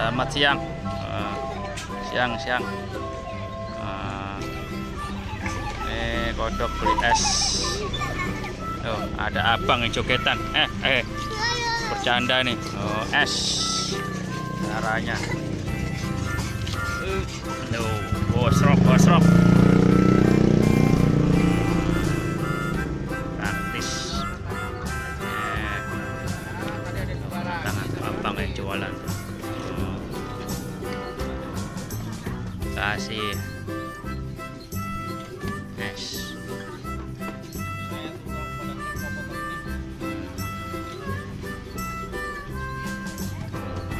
Selamat siang. Siang. Kodok beli es. Oh, ada abang yang jogetan. Bercanda nih. Oh, es. Caranya. Gosrok. Praktis. Tangan abang yang jualan. Kasih es.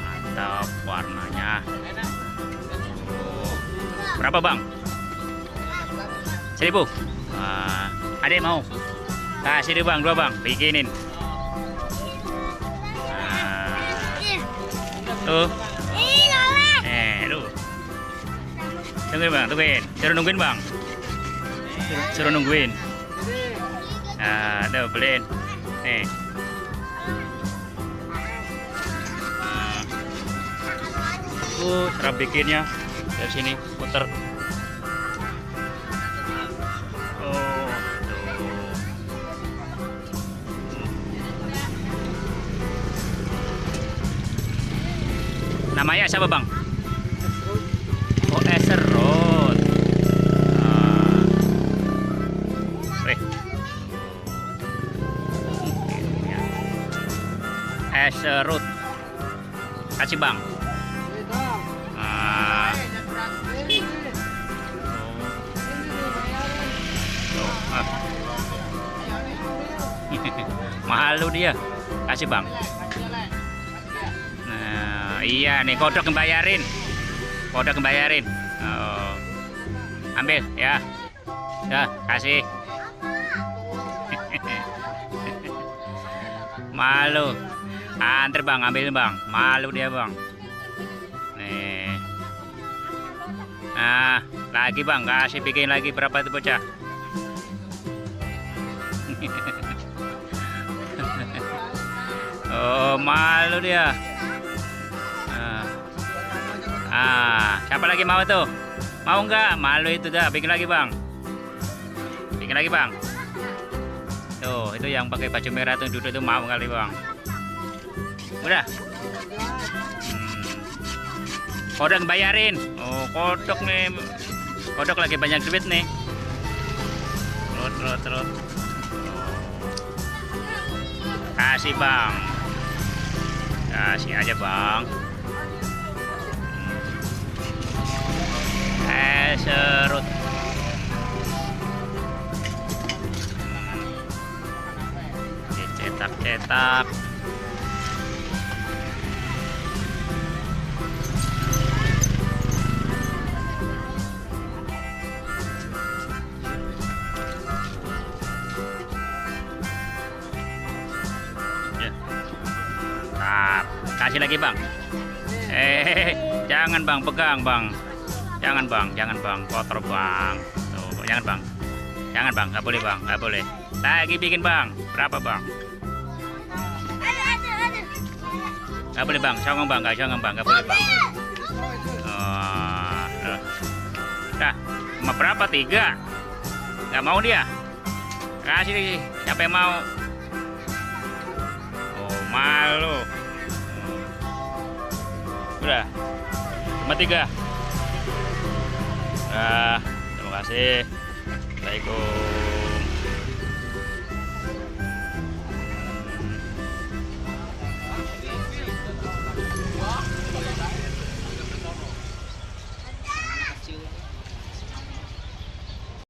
Mantap warnanya. Berapa bang? 1.000. Adek mau? Kasih deh bang, 2 bang, bikinin. Tuh. Tuh. Tungguin bang, suruh nungguin bang. Suruh nungguin. Tuh beliin. Nih. Cara bikinnya dari sini puter. Oh, tuh. Namanya siapa bang? Oh, Eserut. Eserut. Kasih bang. Mahal lu dia. Kasih bang. Nah, iya nih kodok ngebayarin. Oh. Ambil ya. Ya, kasih. Malu. Antar bang, ambil bang. Malu dia bang. Nih. Nah, lagi bang, kasih bikin lagi berapa itu bocah? Oh, malu dia. Siapa lagi mau tuh? Mau nggak? Malu itu dah. Bikin lagi bang. Tuh, itu yang pakai baju merah tuh duduk tuh mau kali bang. Udah. Kodok bayarin. Oh, kodok nih. Kodok lagi banyak duit nih. Terus. Kasih bang. Kasih aja bang. Eserut. Cetak. Kasih lagi bang. Jangan bang, pegang bang. Jangan bang, kotor bang. Tuh, jangan bang, nggak boleh. Lagi bikin bang. Berapa bang? Nggak boleh bang, songong bang, nggak boleh bang. Dah, mau berapa? 3. Nggak mau dia. Kasih, siapa yang mau? Oh, malu. Udah, cuma 3. Terima kasih. Assalamualaikum.